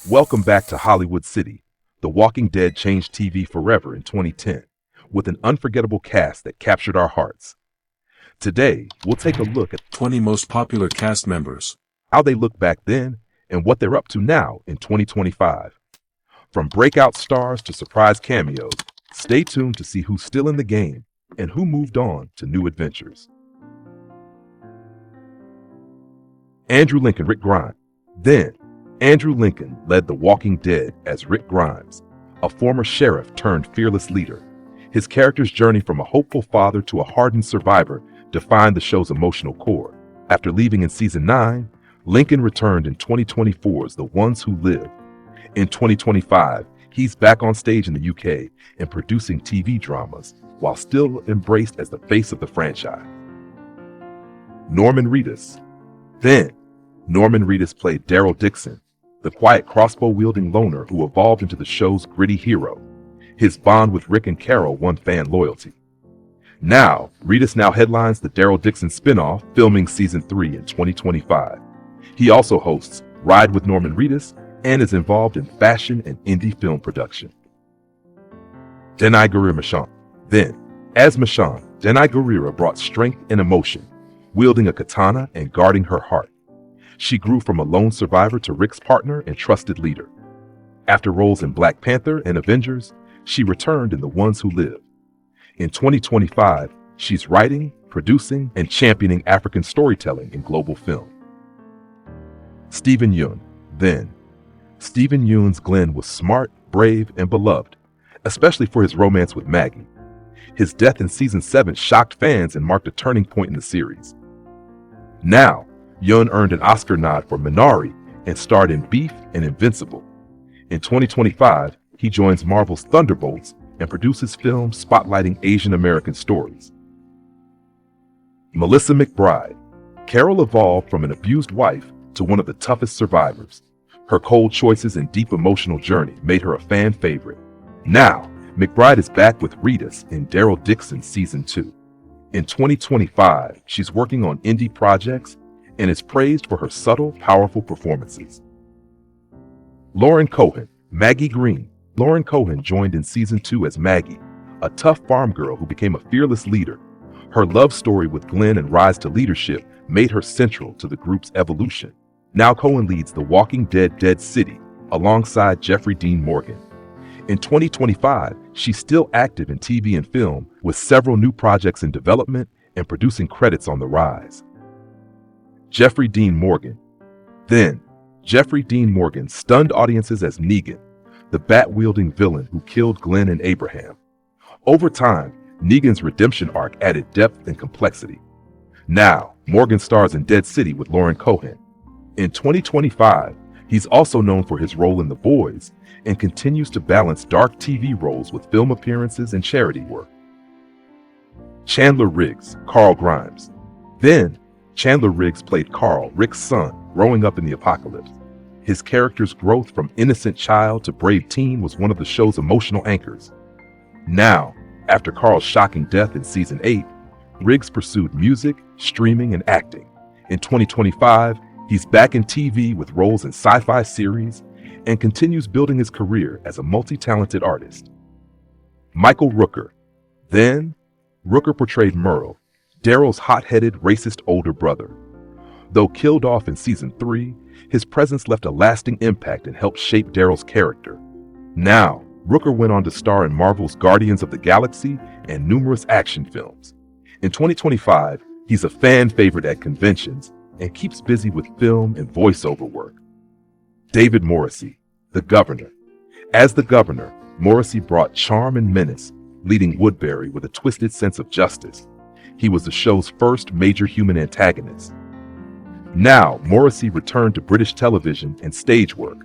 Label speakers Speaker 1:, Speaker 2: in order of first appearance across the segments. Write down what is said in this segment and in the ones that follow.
Speaker 1: Welcome back to Hollywood City. The Walking Dead changed TV forever in 2010, with an unforgettable cast that captured our hearts. Today, we'll take a look at
Speaker 2: 20 most popular cast members.
Speaker 1: how they look back then and what they're up to now in 2025. From breakout stars to surprise cameos, stay tuned to see who's still in the game and who moved on to new adventures. Andrew Lincoln, Rick Grimes. Then, Andrew Lincoln led The Walking Dead as Rick Grimes, a former sheriff turned fearless leader. His character's journey from a hopeful father to a hardened survivor defined the show's emotional core. After leaving in season 9, Lincoln returned in 2024's The Ones Who Live. In 2025, he's back on stage in the UK and producing TV dramas while still embraced as the face of the franchise. Norman Reedus. Then, Norman Reedus played Daryl Dixon, the quiet crossbow-wielding loner who evolved into the show's gritty hero. His bond with Rick and Carol won fan loyalty. Reedus now headlines the Daryl Dixon spin-off, filming season 3 in 2025. He also hosts Ride with Norman Reedus and is involved in fashion and indie film production. Danai Gurira Michonne. Then, as Michonne, Danai Gurira brought strength and emotion, wielding a katana and guarding her heart. She grew from a lone survivor to Rick's partner and trusted leader. After roles in Black Panther and Avengers, she returned in The Ones Who Live. In 2025, she's writing, producing, and championing African storytelling in global film. Steven Yeun. Then, Steven Yeun's Glenn was smart, brave, and beloved, especially for his romance with Maggie. His death in season 7 shocked fans and marked a turning point in the series. Yeun earned an Oscar nod for Minari and starred in Beef and Invincible. In 2025, he joins Marvel's Thunderbolts and produces films spotlighting Asian American stories. Melissa McBride. Carol evolved from an abused wife to one of the toughest survivors. Her cold choices and deep emotional journey made her a fan favorite. Now, McBride is back with Reedus in Daryl Dixon Season 2. In 2025, she's working on indie projects and is praised for her subtle, powerful performances. Lauren Cohan. Maggie Green. Lauren Cohan joined in Season 2 as Maggie, a tough farm girl who became a fearless leader. Her love story with Glenn and rise to leadership made her central to the group's evolution. Now Cohan leads The Walking Dead Dead City alongside Jeffrey Dean Morgan. In 2025, she's still active in TV and film with several new projects in development and producing credits on the rise. Jeffrey Dean Morgan. Then, Jeffrey Dean Morgan stunned audiences as Negan, the bat-wielding villain who killed Glenn and Abraham. Over time, Negan's redemption arc added depth and complexity. Now, Morgan stars in Dead City with Lauren Cohan. In 2025, he's also known for his role in The Boys and continues to balance dark TV roles with film appearances and charity work. Chandler Riggs. Carl Grimes. Then, Chandler Riggs played Carl, Rick's son, growing up in the apocalypse. His character's growth from innocent child to brave teen was one of the show's emotional anchors. Now, after Carl's shocking death in Season 8, Riggs pursued music, streaming, and acting. In 2025, he's back in TV with roles in sci-fi series and continues building his career as a multi-talented artist. Michael Rooker. Then, Rooker portrayed Merle, Daryl's hot-headed, racist older brother. Though killed off in Season 3, his presence left a lasting impact and helped shape Daryl's character. Now, Rooker went on to star in Marvel's Guardians of the Galaxy and numerous action films. In 2025, he's a fan favorite at conventions and keeps busy with film and voiceover work. David Morrissey, the Governor. As the Governor, Morrissey brought charm and menace, leading Woodbury with a twisted sense of justice. He was the show's first major human antagonist. Now, Morrissey returned to British television and stage work.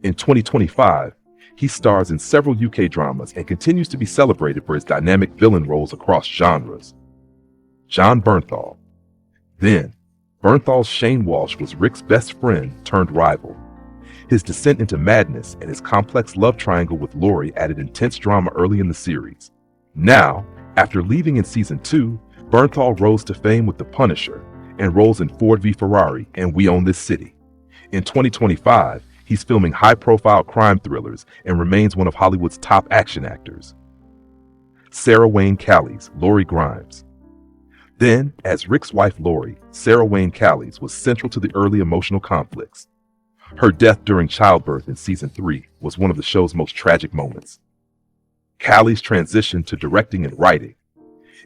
Speaker 1: In 2025, he stars in several UK dramas and continues to be celebrated for his dynamic villain roles across genres. John Bernthal. Then, Bernthal's Shane Walsh was Rick's best friend turned rival. His descent into madness and his complex love triangle with Laurie added intense drama early in the series. Now, after leaving in Season 2, Bernthal rose to fame with The Punisher and roles in Ford v Ferrari and We Own This City. In 2025, he He's filming high-profile crime thrillers and remains one of Hollywood's top action actors. Sarah Wayne Callies, Lori Grimes. Then, as Rick's wife Lori, Sarah Wayne Callies was central to the early emotional conflicts. Her death during childbirth in season 3 was one of the show's most tragic moments. Callies transitioned to directing and writing.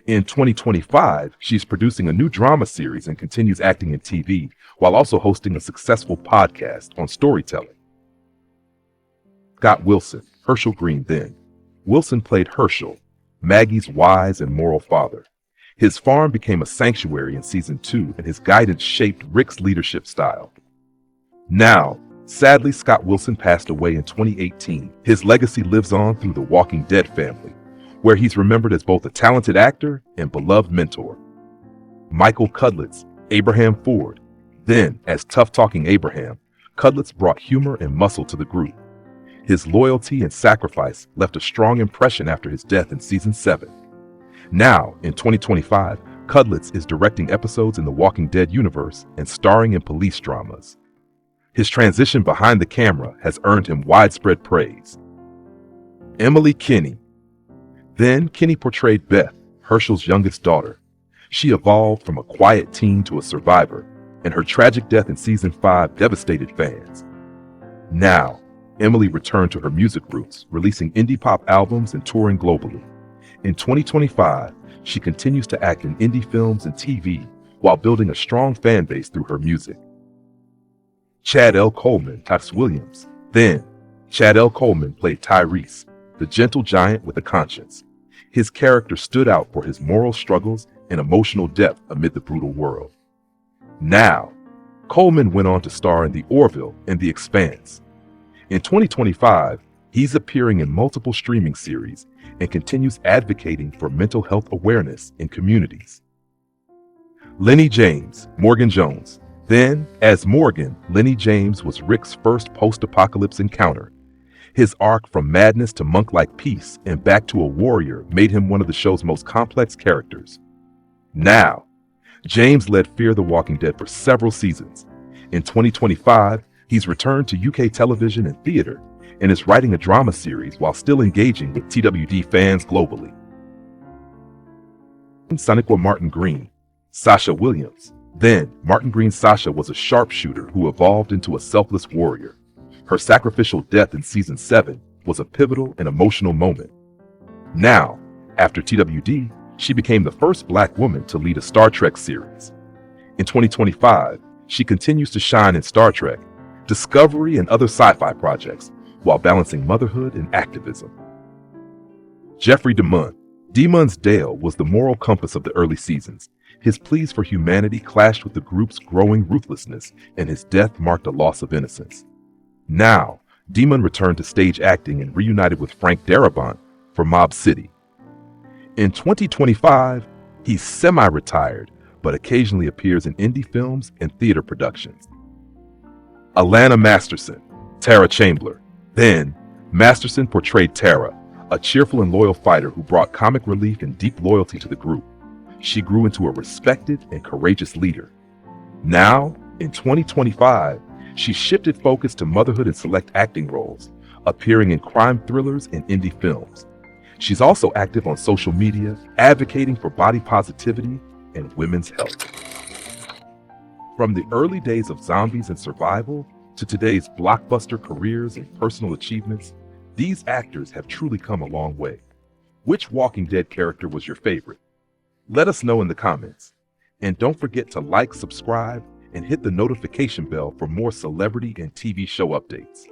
Speaker 1: In 2025, she's producing a new drama series and continues acting in TV, while also hosting a successful podcast on storytelling. Scott Wilson, Herschel Green then. Wilson played Herschel, Maggie's wise and moral father. His farm became a sanctuary in season 2, and his guidance shaped Rick's leadership style. Now, sadly, Scott Wilson passed away in 2018. His legacy lives on through the Walking Dead family, where he's remembered as both a talented actor and beloved mentor. Michael Cudlitz, Abraham Ford. Then, as tough-talking Abraham, Cudlitz brought humor and muscle to the group. His loyalty and sacrifice left a strong impression after his death in season 7. Now, in 2025, Cudlitz is directing episodes in the Walking Dead universe and starring in police dramas. His transition behind the camera has earned him widespread praise. Emily Kinney. Then, Kinney portrayed Beth, Herschel's youngest daughter. She evolved from a quiet teen to a survivor, and her tragic death in season 5 devastated fans. Now, Emily returned to her music roots, releasing indie pop albums and touring globally. In 2025, she continues to act in indie films and TV while building a strong fan base through her music. Chad L. Coleman, Tex Williams. Then, Chad L. Coleman played Tyrese, the gentle giant with a conscience. His character stood out for his moral struggles and emotional depth amid the brutal world. Now, Coleman went on to star in The Orville and The Expanse. In 2025, he's appearing in multiple streaming series and continues advocating for mental health awareness in communities. Lenny James, Morgan Jones. Then, as Morgan, Lenny James was Rick's first post-apocalypse encounter. His arc from madness to monk-like peace and back to a warrior made him one of the show's most complex characters. Now, James led Fear the Walking Dead for several seasons. In 2025, he's returned to UK television and theater and is writing a drama series while still engaging with TWD fans globally. Sonequa Martin Green, Sasha Williams. Then, Martin Green's Sasha was a sharpshooter who evolved into a selfless warrior. Her sacrificial death in season 7 was a pivotal and emotional moment. Now, after TWD, she became the first Black woman to lead a Star Trek series. In 2025, she continues to shine in Star Trek, Discovery, and other sci-fi projects, while balancing motherhood and activism. Jeffrey DeMunn. DeMunn's Dale was the moral compass of the early seasons. His pleas for humanity clashed with the group's growing ruthlessness, and his death marked a loss of innocence. Now, DeMunn returned to stage acting and reunited with Frank Darabont for Mob City. In 2025, he's semi-retired, but occasionally appears in indie films and theater productions. Alana Masterson, Tara Chambler. Then, Masterson portrayed Tara, a cheerful and loyal fighter who brought comic relief and deep loyalty to the group. She grew into a respected and courageous leader. Now, in 2025, she shifted focus to motherhood and select acting roles, appearing in crime thrillers and indie films. She's also active on social media, advocating for body positivity and women's health. From the early days of zombies and survival to today's blockbuster careers and personal achievements, these actors have truly come a long way. Which Walking Dead character was your favorite? Let us know in the comments. And don't forget to like, subscribe, and hit the notification bell for more celebrity and TV show updates.